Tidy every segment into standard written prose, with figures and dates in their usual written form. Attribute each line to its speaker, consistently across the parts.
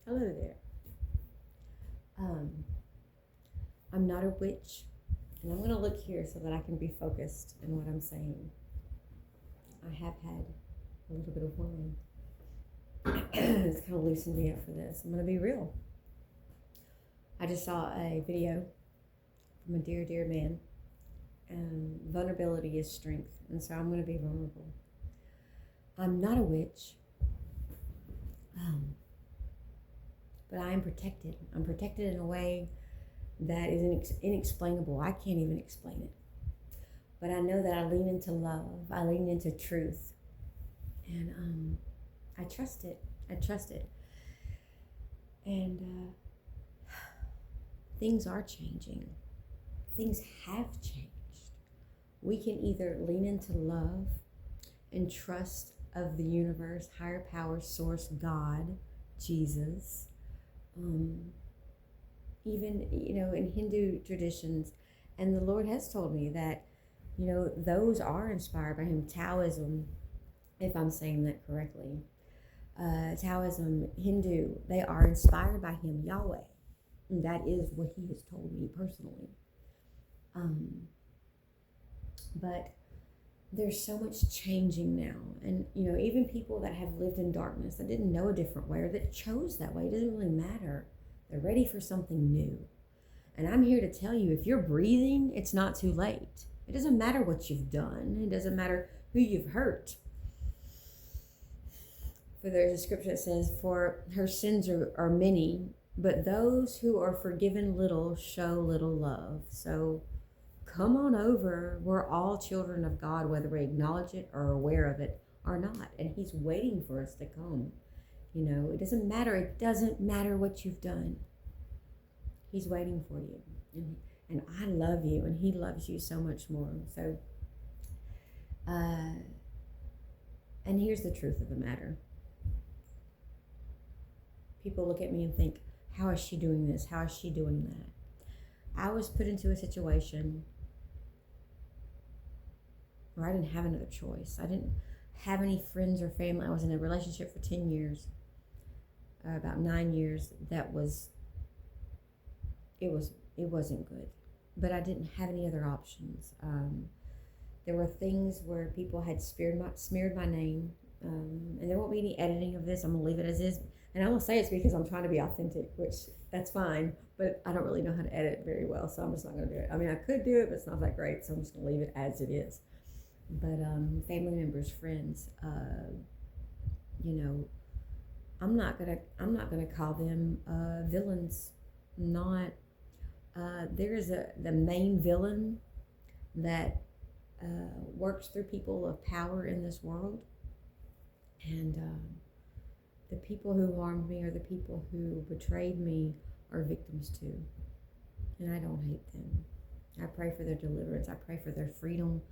Speaker 1: Hello there. Um, I'm not a witch, and I'm going to look here so that I can be focused in what I'm saying. I have had a little bit of wine. It's kind of loosened me up for this. I'm going to be real. I just saw a video from a dear, dear man. Vulnerability is strength, and so I'm going to be vulnerable. I'm not a witch, um, but I am protected. I'm protected in a way that is inexplainable. I can't even explain it. But I know that I lean into love. I lean into truth. And I trust it. I trust it. And things are changing. Things have changed. We can either lean into love and trust of the universe, higher power, source, God, Jesus. Even, in Hindu traditions, and the Lord has told me that, those are inspired by Him. Taoism, if I'm saying that correctly, Taoism, Hindu, they are inspired by Him, Yahweh. And that is what He has told me personally. But there's so much changing now. And, even people that have lived in darkness, that didn't know a different way, or that chose that way, it doesn't really matter. They're ready for something new. And I'm here to tell you, if you're breathing, it's not too late. It doesn't matter what you've done. It doesn't matter who you've hurt. For there's a scripture that says, for her sins are many, but those who are forgiven little show little love. So come on over. We're all children of God, whether we acknowledge it or are aware of it or not. And He's waiting for us to come. It doesn't matter. It doesn't matter what you've done. He's waiting for you. And I love you, and He loves you so much more. So, and here's the truth of the matter. People look at me and think, how is she doing this? How is she doing that? I was put into a situation where I didn't have another choice. I didn't have any friends or family. I was in a relationship for 10 years, about 9 years. It wasn't good, but I didn't have any other options. There were things where people had smeared my name, and there won't be any editing of this. I'm gonna leave it as is, and I'm gonna say it's because I'm trying to be authentic, which that's fine, but I don't really know how to edit very well, so I'm just not gonna do it. I mean, I could do it, but it's not that great, so I'm just gonna leave it as it is. But family members, friends, I'm not gonna call them villains. Not. There is the main villain that works through people of power in this world, and the people who harmed me or the people who betrayed me are victims too, and I don't hate them. I pray for their deliverance. I pray for their freedom.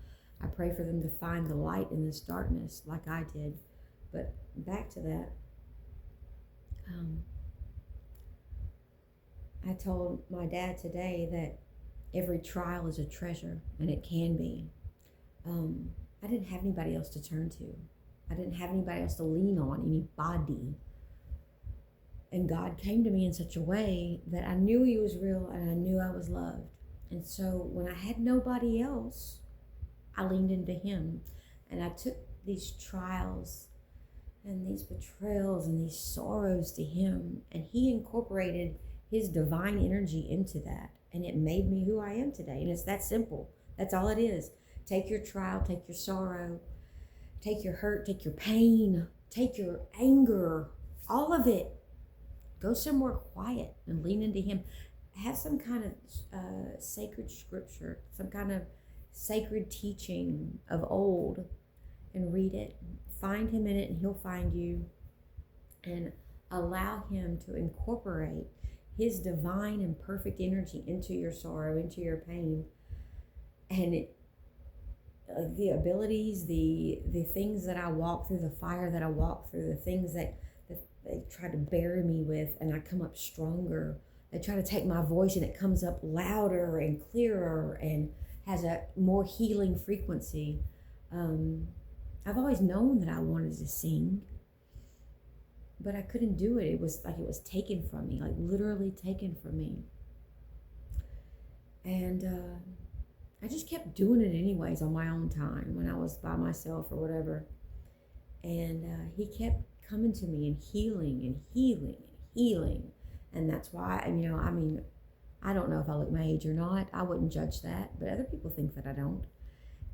Speaker 1: I pray for them to find the light in this darkness like I did. But back to that. I told my dad today that every trial is a treasure, and it can be. I didn't have anybody else to turn to. I didn't have anybody else to lean on, anybody. And God came to me in such a way that I knew He was real, and I knew I was loved. And so when I had nobody else, I leaned into Him, and I took these trials and these betrayals and these sorrows to Him, and He incorporated His divine energy into that, and it made me who I am today. And it's that simple. That's all it is. Take your trial, take your sorrow, take your hurt, take your pain, take your anger, all of it. Go somewhere quiet and lean into Him. Have some kind of sacred scripture, some kind of sacred teaching of old, and read it. Find Him in it, and He'll find you. And allow Him to incorporate His divine and perfect energy into your sorrow, into your pain. And the abilities, the things that I walk through, the fire that I walk through, the things that they try to bury me with, and I come up stronger. They try to take my voice, and it comes up louder and clearer and has a more healing frequency. I've always known that I wanted to sing. but I couldn't do it. It was like it was taken from me, like literally taken from me. And I just kept doing it anyways on my own time when I was by myself or whatever. And he kept coming to me and healing and healing and healing. And that's why, I mean, I don't know if I look my age or not. I wouldn't judge that, but other people think that I don't.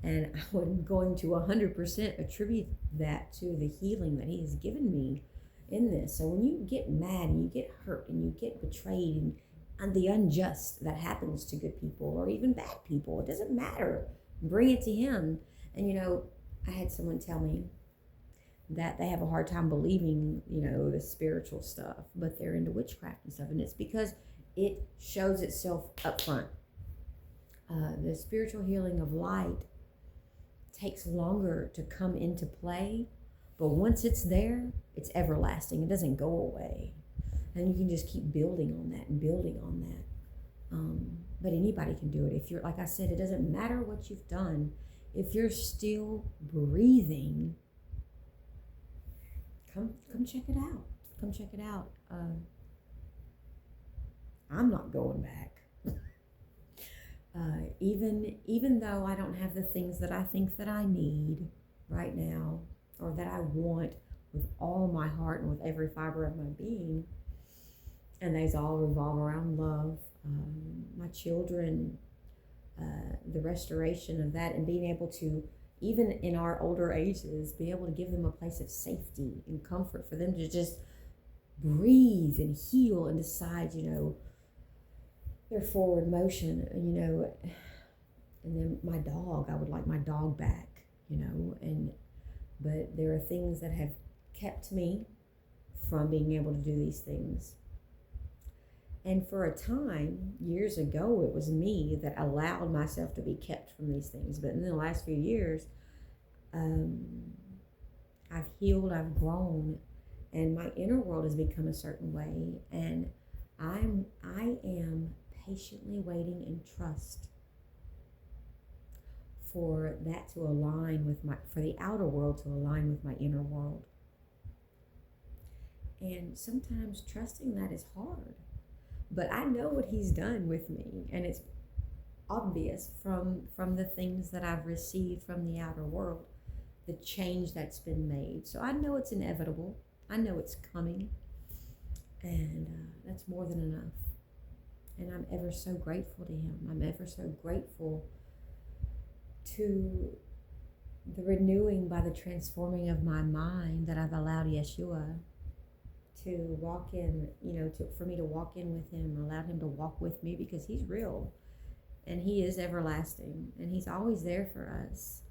Speaker 1: And I'm going to 100% attribute that to the healing that he has given me in this. So when you get mad and you get hurt and you get betrayed and the unjust that happens to good people or even bad people, it doesn't matter. Bring it to him. And, I had someone tell me that they have a hard time believing, the spiritual stuff, but they're into witchcraft and stuff. And it's because it shows itself up front. The spiritual healing of light takes longer to come into play, but once it's there, it's everlasting. It doesn't go away. And you can just keep building on that and building on that. But anybody can do it. If you're, like I said, it doesn't matter what you've done. If you're still breathing, come check it out. Come check it out. I'm not going back. Even though I don't have the things that I think that I need right now or that I want with all my heart and with every fiber of my being, and these all revolve around love, my children, the restoration of that, and being able to, even in our older ages, be able to give them a place of safety and comfort for them to just breathe and heal and decide, their forward motion, and then my dog, I would like my dog back, but there are things that have kept me from being able to do these things. And for a time, years ago, it was me that allowed myself to be kept from these things. But in the last few years, I've healed, I've grown, and my inner world has become a certain way. And I am patiently waiting in trust for that to align with for the outer world to align with my inner world. And sometimes trusting that is hard. But I know what he's done with me, and it's obvious from the things that I've received from the outer world, the change that's been made. So I know it's inevitable. I know it's coming, and that's more than enough. And I'm ever so grateful to him. I'm ever so grateful to the renewing by the transforming of my mind that I've allowed Yeshua to walk in, for me to walk in with him, allowed him to walk with me, because he's real and he is everlasting and he's always there for us.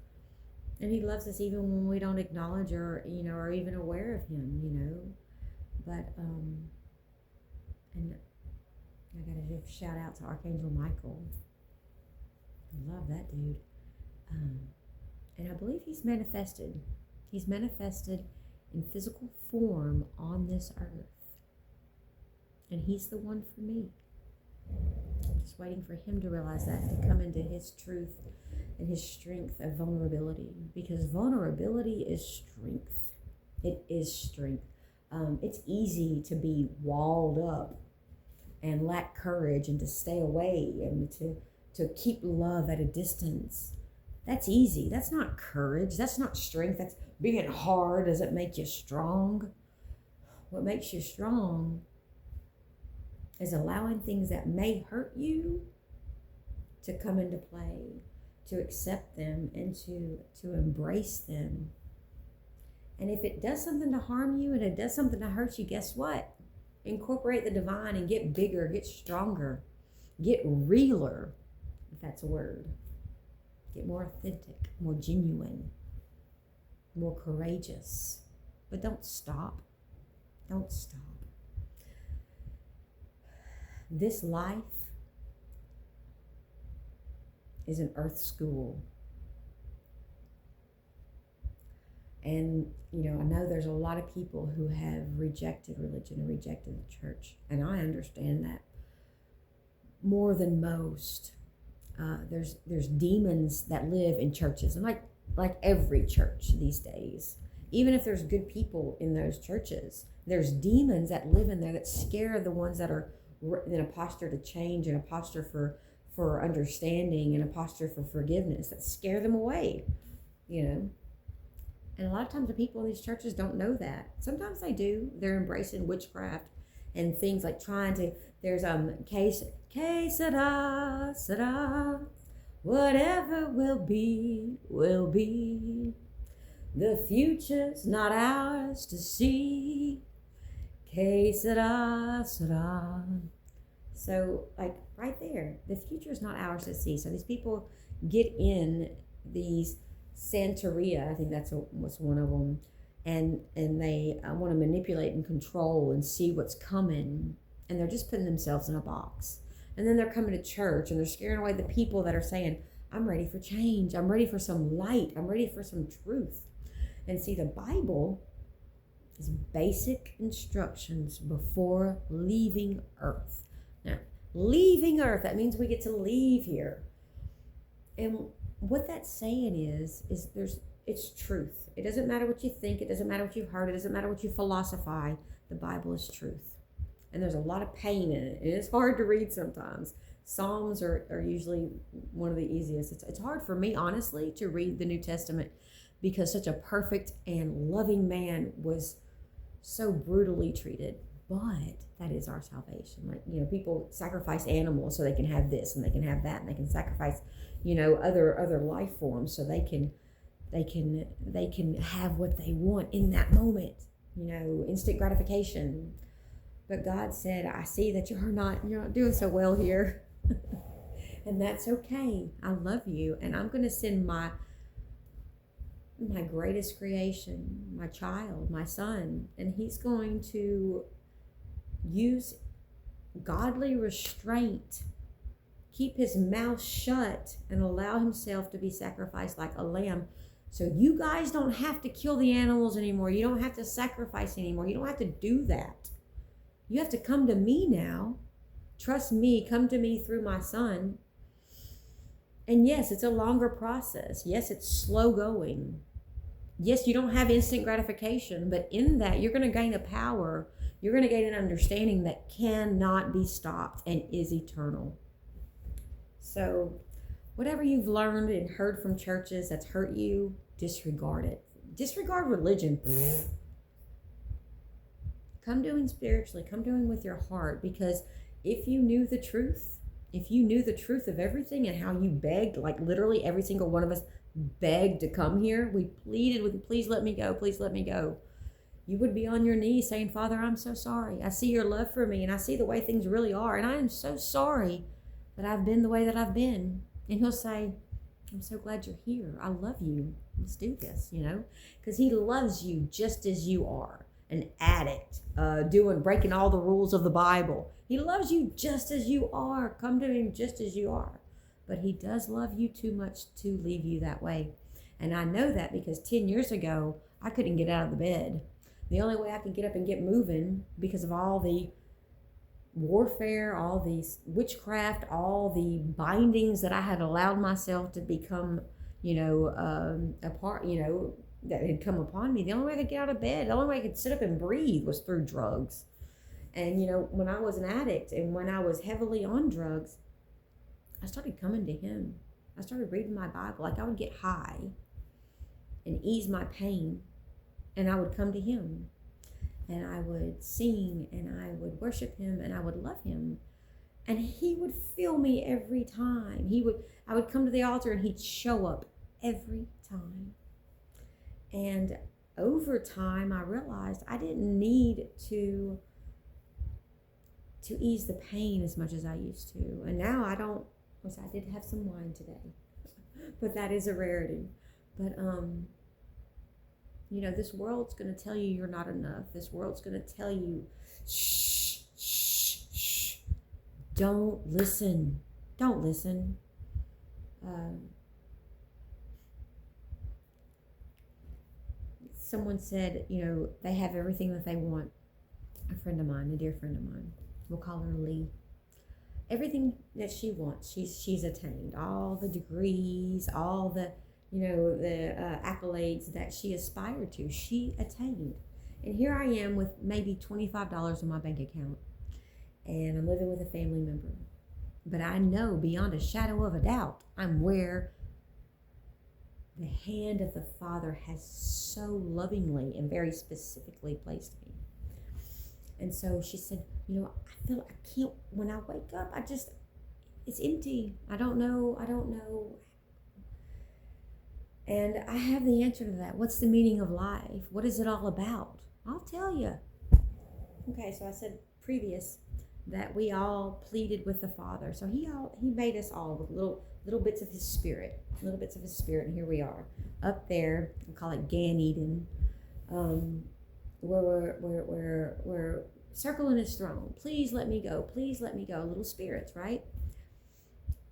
Speaker 1: And he loves us even when we don't acknowledge or even aware of him, But, and I got to give a shout out to Archangel Michael. I love that dude. And I believe he's manifested. He's manifested in physical form on this earth. And he's the one for me. I'm just waiting for him to realize that, to come into his truth and his strength of vulnerability. Because vulnerability is strength. It is strength. It's easy to be walled up and lack courage and to stay away and to keep love at a distance. That's easy. That's not courage. That's not strength. That's being hard. Doesn't make you strong. What makes you strong is allowing things that may hurt you to come into play, to accept them and to embrace them. And if it does something to harm you and it does something to hurt you, guess what? Incorporate the divine and get bigger, get stronger, get realer, if that's a word. Get more authentic, more genuine, more courageous. But don't stop. Don't stop. This life is an earth school. And, I know there's a lot of people who have rejected religion and rejected the church. And I understand that more than most. There's demons that live in churches, and like every church these days, even if there's good people in those churches, There's demons that live in there that scare the ones that are in a posture to change, and a posture for understanding, and a posture for forgiveness, that scare them away, you know. And a lot of times the people in these churches don't know that. Sometimes they do. They're embracing witchcraft and things like trying to, there's que sera, whatever will be, will be. The future's not ours to see. Que sera. So, like, right there, the future is not ours to see. So these people get in these Santeria, I think that's what's one of them, and they want to manipulate and control and see what's coming, and they're just putting themselves in a box. And then they're coming to church and they're scaring away the people that are saying, I'm ready for change, I'm ready for some light, I'm ready for some truth. And see, the Bible is basic instructions before leaving earth. Now, leaving earth, that means we get to leave here. And what that's saying is it's truth. It doesn't matter what you think, it doesn't matter what you've heard, it doesn't matter what you philosophize. The Bible is truth. And there's a lot of pain in it. And it's hard to read sometimes. Psalms are usually one of the easiest. It's hard for me, honestly, to read the New Testament because such a perfect and loving man was so brutally treated. But that is our salvation. Like, you know, people sacrifice animals so they can have this and they can have that, and they can sacrifice, you know, other life forms so they can have what they want in that moment. You know, instant gratification. But God said, I see that you're not doing so well here. And that's okay. I love you, and I'm going to send my greatest creation, my child, my son, and he's going to use godly restraint, keep his mouth shut, and allow himself to be sacrificed like a lamb. So you guys don't have to kill the animals anymore. You don't have to sacrifice anymore. You don't have to do that. You have to come to me now. Trust me, come to me through my son. And yes, it's a longer process. Yes, it's slow going. Yes, you don't have instant gratification, but in that you're going to gain a power. You're going to gain an understanding that cannot be stopped and is eternal. So whatever you've learned and heard from churches that's hurt you, disregard it. Disregard religion. Come to him spiritually. Come to him with your heart, because if you knew the truth, of everything and how you begged, like literally every single one of us begged to come here, we pleaded with, please let me go, please let me go. You would be on your knees saying, Father, I'm so sorry. I see your love for me, and I see the way things really are, and I am so sorry that I've been the way that I've been. And he'll say, I'm so glad you're here. I love you. Let's do this, because he loves you just as you are. An addict, breaking all the rules of the Bible. He loves you just as you are. Come to him just as you are. But he does love you too much to leave you that way. And I know that because 10 years ago, I couldn't get out of the bed. The only way I could get up and get moving, because of all the warfare, all the witchcraft, all the bindings that I had allowed myself to become, a part, that had come upon me. The only way I could get out of bed, the only way I could sit up and breathe was through drugs. And, when I was an addict and when I was heavily on drugs, I started coming to him. I started reading my Bible. Like, I would get high and ease my pain, and I would come to him, and I would sing, and I would worship him, and I would love him. And he would fill me every time. I would come to the altar, and he'd show up every time. And over time, I realized I didn't need to ease the pain as much as I used to. And now I don't, which I did have some wine today, but that is a rarity. But, this world's going to tell you you're not enough. This world's going to tell you, shh, shh, shh. Don't listen. Don't listen. Someone said, they have everything that they want. A friend of mine, a dear friend of mine, we'll call her Lee. Everything that she wants, she's attained. All the degrees, all the, the accolades that she aspired to, she attained. And here I am with maybe $25 in my bank account, and I'm living with a family member. But I know beyond a shadow of a doubt, I'm where the hand of the Father has so lovingly and very specifically placed me. And so she said, I can't, when I wake up, it's empty. I don't know. And I have the answer to that. What's the meaning of life? What is it all about? I'll tell you. Okay, so I said previous that we all pleaded with the Father. So he made us all with little bits of his spirit, and here we are up there. We call it Gan Eden, where we're circling his throne. Please let me go. Please let me go. Little spirits, right?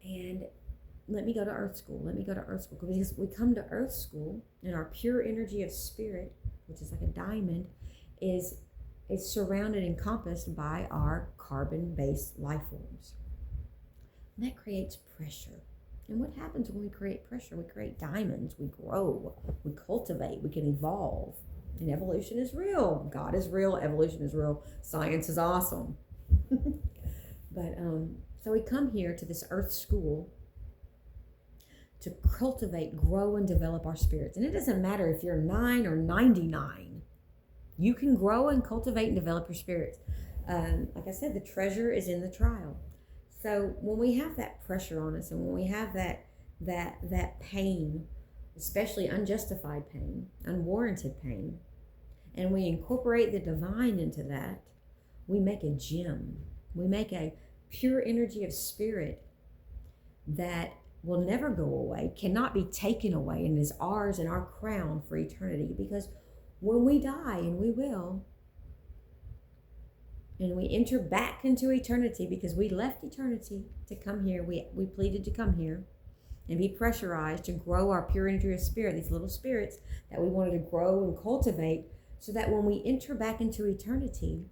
Speaker 1: And let me go to earth school. Because we come to earth school, and our pure energy of spirit, which is like a diamond, is surrounded, encompassed by our carbon-based life forms. And that creates pressure. And what happens when we create pressure? We create diamonds. We grow. We cultivate. We can evolve. And evolution is real. God is real. Evolution is real. Science is awesome. But so we come here to this earth school to cultivate, grow, and develop our spirits. And it doesn't matter if you're 9 or 99. You can grow and cultivate and develop your spirits. Like I said, the treasure is in the trial. So when we have that pressure on us, and when we have that pain, especially unjustified pain, unwarranted pain, and we incorporate the divine into that, we make a gem. We make a pure energy of spirit that will never go away, cannot be taken away, and is ours and our crown for eternity. Because when we die, and we will, and we enter back into eternity, because we left eternity to come here, we pleaded to come here and be pressurized to grow our pure energy of spirit, these little spirits that we wanted to grow and cultivate, so that when we enter back into eternity,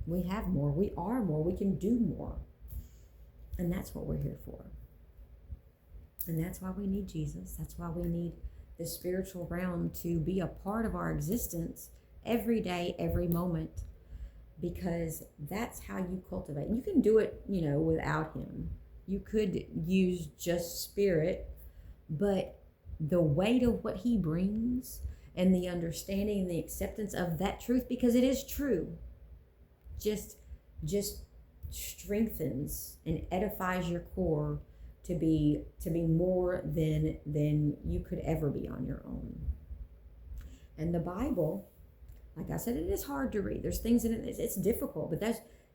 Speaker 1: we have more, we are more, we can do more. And that's what we're here for. And that's why we need Jesus. That's why we need the spiritual realm to be a part of our existence every day, every moment, because that's how you cultivate. You can do it, without him. You could use just spirit, but the weight of what he brings and the understanding and the acceptance of that truth, because it is true, just strengthens and edifies your core to be more than you could ever be on your own. And the Bible, like I said, it is hard to read. There's things in it, it's difficult, but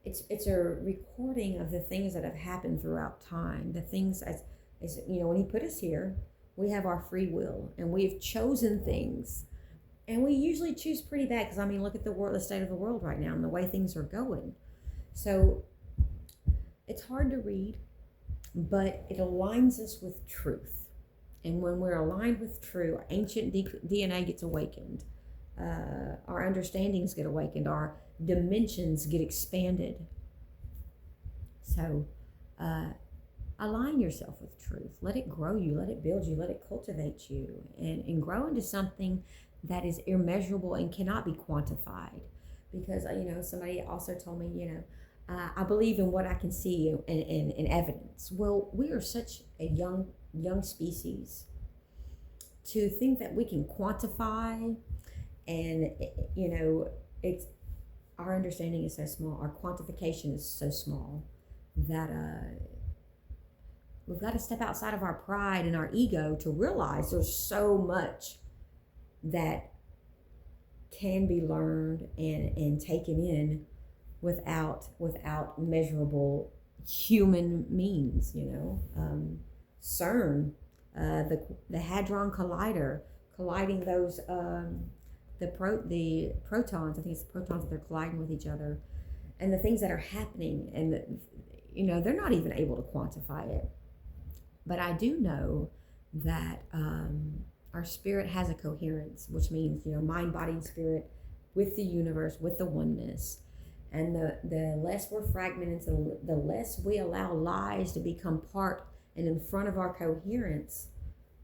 Speaker 1: it's a recording of the things that have happened throughout time. The things as when he put us here, we have our free will, and we've chosen things, and we usually choose pretty bad, because look at the state of the world right now and the way things are going. So it's hard to read, but it aligns us with truth. And when we're aligned with truth, ancient DNA gets awakened. Our understandings get awakened. Our dimensions get expanded. So align yourself with truth. Let it grow you. Let it build you. Let it cultivate you. And grow into something that is immeasurable and cannot be quantified. Because, somebody also told me, I believe in what I can see in evidence. Well, we are such a young species to think that we can quantify, and it's our understanding is so small, our quantification is so small that we've got to step outside of our pride and our ego to realize there's so much that can be learned and taken in without measurable human means. CERN, the Hadron Collider, colliding those the protons. I think it's the protons that they're colliding with each other, and the things that are happening, and they're not even able to quantify it. But I do know that our spirit has a coherence, which means mind, body, and spirit with the universe, with the oneness. And the less we're fragmented, the less we allow lies to become part and in front of our coherence,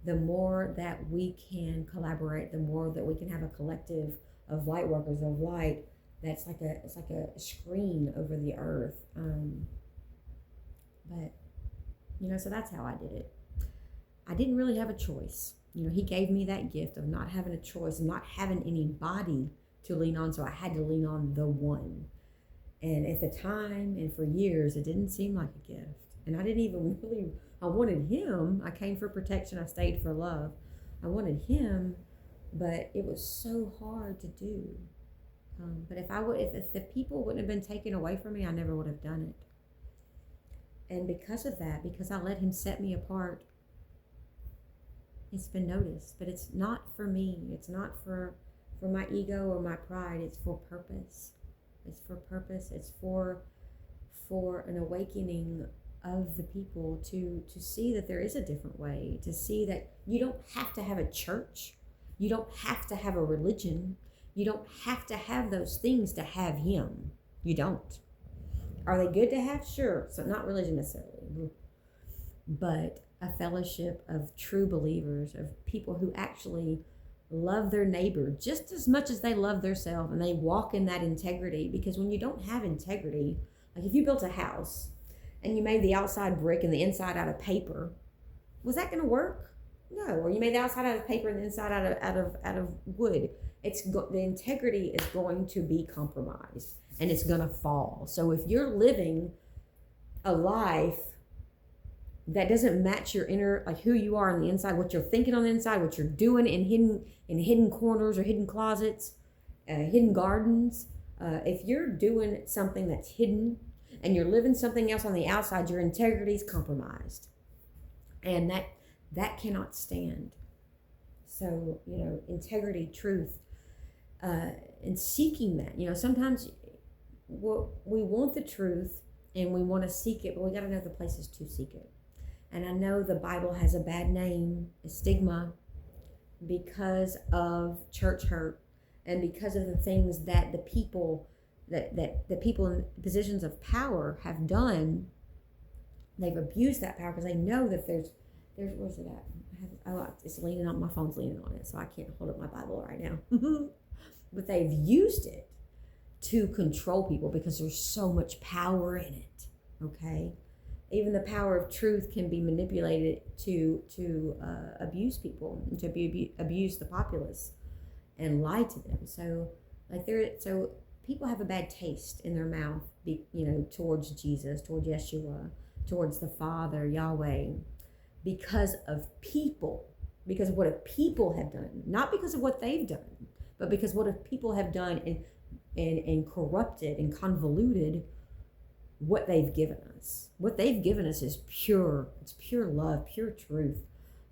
Speaker 1: the more that we can collaborate, the more that we can have a collective of light workers of light. That's like it's like a screen over the earth. But so that's how I did it. I didn't really have a choice. He gave me that gift of not having a choice, not having anybody to lean on, so I had to lean on the one. And at the time and for years, it didn't seem like a gift. And I didn't even really, I wanted him. I came for protection. I stayed for love. I wanted him, but it was so hard to do. But if the people wouldn't have been taken away from me, I never would have done it. And because of that, because I let him set me apart, it's been noticed. But it's not for me. It's not for my ego or my pride. It's for purpose. It's for purpose. It's for an awakening of the people to see that there is a different way, to see that you don't have to have a church. You don't have to have a religion. You don't have to have those things to have him. You don't. Are they good to have? Sure. So not religion necessarily, but a fellowship of true believers, of people who actually love their neighbor just as much as they love themselves, and they walk in that integrity. Because when you don't have integrity, like if you built a house and you made the outside brick and the inside out of paper, was that going to work? No. Or you made the outside out of paper and the inside out of wood. The integrity is going to be compromised and it's going to fall. So if you're living a life that doesn't match your inner, like who you are on the inside, what you're thinking on the inside, what you're doing in hidden corners or hidden closets, hidden gardens, if you're doing something that's hidden and you're living something else on the outside, your integrity is compromised, and that cannot stand. So integrity, truth, and seeking that. Sometimes we want the truth and we want to seek it, but we got to know the places to seek it. And I know the Bible has a bad name, a stigma, because of church hurt and because of the things that the people that the people in positions of power have done. They've abused that power because they know that there's where's it at? It's leaning on, my phone's leaning on it, so I can't hold up my Bible right now. But they've used it to control people because there's so much power in it. Okay. Even the power of truth can be manipulated to abuse people, and to abuse the populace and lie to them. So people have a bad taste in their mouth, towards Jesus, towards Yeshua, towards the Father, Yahweh, because of people, because of what people have done, not because of what they've done, but because what people have done and corrupted and convoluted what they've given us. What they've given us is pure. It's pure love, pure truth.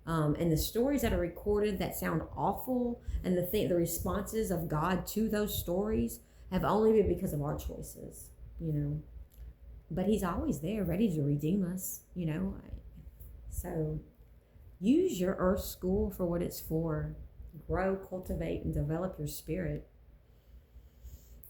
Speaker 1: And the stories that are recorded that sound awful, and the responses of God to those stories have only been because of our choices, But he's always there, ready to redeem us, So use your earth school for what it's for. Grow, cultivate, and develop your spirit.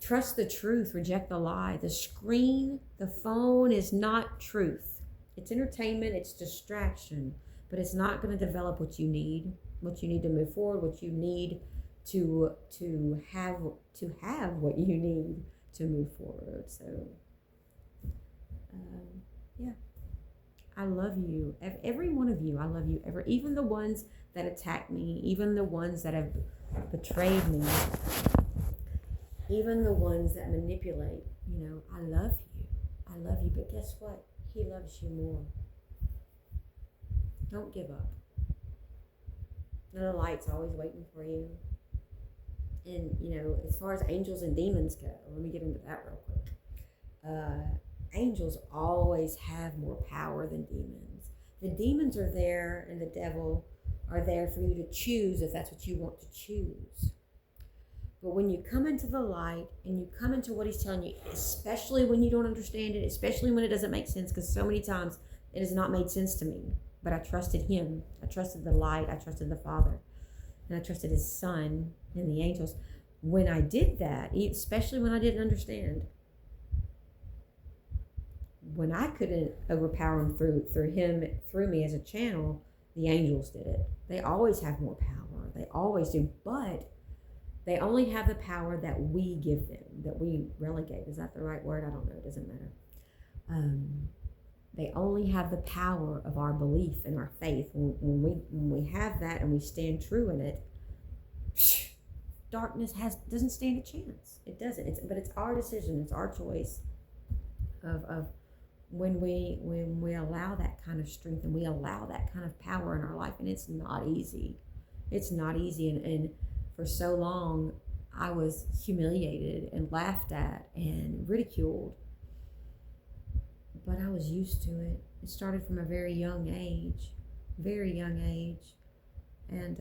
Speaker 1: Trust the truth, reject the lie. The screen, the phone is not truth. It's entertainment, it's distraction, but it's not going to develop what you need to move forward, what you need to have what you need to move forward. So, yeah. I love you. Every one of you, I love you. Even the ones that attack me, even the ones that have betrayed me, even the ones that manipulate, I love you. I love you. But guess what? He loves you more. Don't give up. The light's always waiting for you. And, as far as angels and demons go, let me get into that real quick. Angels always have more power than demons. The demons are there, and the devil are there for you to choose if that's what you want to choose. But when you come into the light and you come into what he's telling you, especially when you don't understand it, especially when it doesn't make sense, because so many times it has not made sense to me, but I trusted him. I trusted the light. I trusted the Father. And I trusted his Son and the angels. When I did that, especially when I didn't understand, when I couldn't overpower him through me as a channel, the angels did it. They always have more power. They always do. But They only have the power that we give them, that we relegate. Is that the right word? I don't know. It doesn't matter. They only have the power of our belief and our faith. When we have that and we stand true in it, darkness doesn't stand a chance. It doesn't. But it's our decision. It's our choice of when we allow that kind of strength and we allow that kind of power in our life. And it's not easy. It's not easy. And for so long, I was humiliated and laughed at and ridiculed. But I was used to it. It started from a very young age. And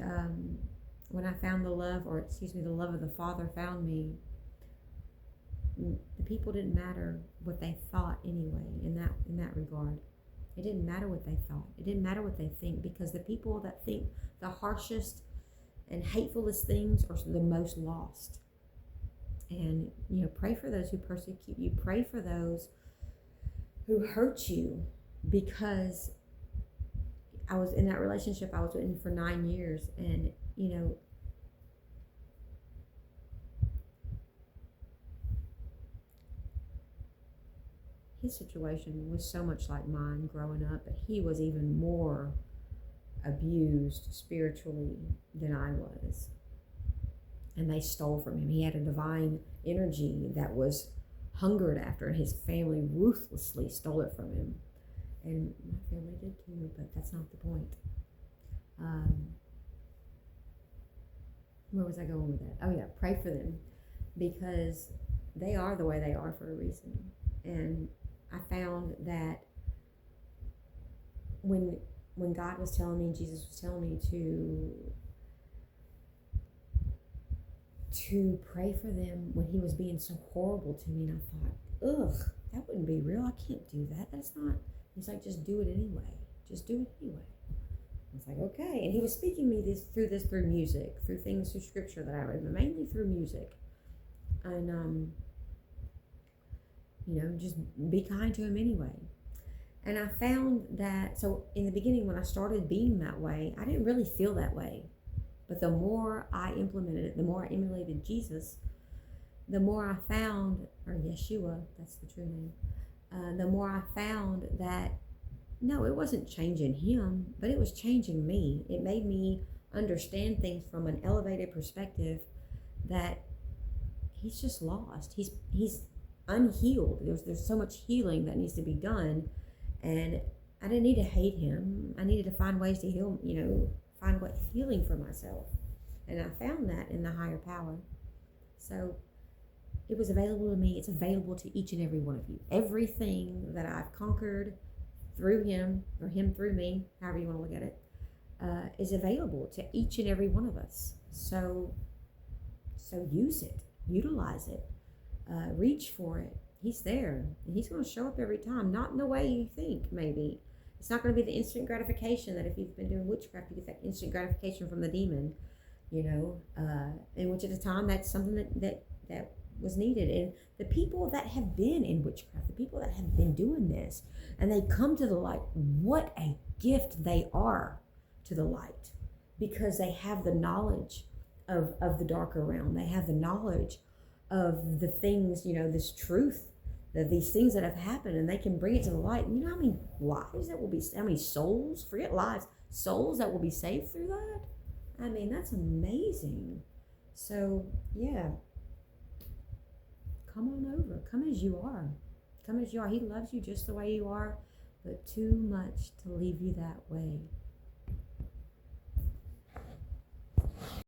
Speaker 1: when I found the love of the Father found me, the people didn't matter what they thought anyway, in that regard. It didn't matter what they thought. It didn't matter what they think, because the people that think the harshest and hatefulest things are the most lost. And, pray for those who persecute you. Pray for those who hurt you, because I was in that relationship I was in for 9 years, and his situation was so much like mine growing up, but he was even more abused spiritually than I was, and they stole from him. He had a divine energy that was hungered after, and his family ruthlessly stole it from him. And my family did too, but that's not the point. Where was I going with that? Oh yeah, pray for them, because they are the way they are for a reason. And I found that when God was telling me, and Jesus was telling me to pray for them when he was being so horrible to me, and I thought, ugh, that wouldn't be real. I can't do that. That's not. He's like, just do it anyway. Just do it anyway. I was like, okay. And he was speaking me through music, through things, through scripture that I read, but mainly through music. And just be kind to him anyway. And I found that, so in the beginning when I started being that way, I didn't really feel that way. But the more I implemented it, the more I emulated Jesus, the more I found, or Yeshua, that's the true name, the more I found that, no, it wasn't changing him, but it was changing me. It made me understand things from an elevated perspective, that he's just lost. He's unhealed. There's so much healing that needs to be done, and I didn't need to hate him. I needed to find ways to heal, find what healing for myself. And I found that in the higher power. So it was available to me. It's available to each and every one of you. Everything that I've conquered through him, or him through me, however you want to look at it, is available to each and every one of us. So use it, utilize it, reach for it. He's there, and he's going to show up every time. Not in the way you think, maybe. It's not going to be the instant gratification that if you've been doing witchcraft, you get that instant gratification from the demon, and which at the time, that's something that was needed. And the people that have been in witchcraft, the people that have been doing this, and they come to the light, what a gift they are to the light, because they have the knowledge of the darker realm. They have the knowledge of the things, this truth, these things that have happened, and they can bring it to the light. And you know how many lives that will be, how many souls, forget lives, souls that will be saved through that? I mean, that's amazing. So, yeah. Come on over. Come as you are. Come as you are. He loves you just the way you are, but too much to leave you that way.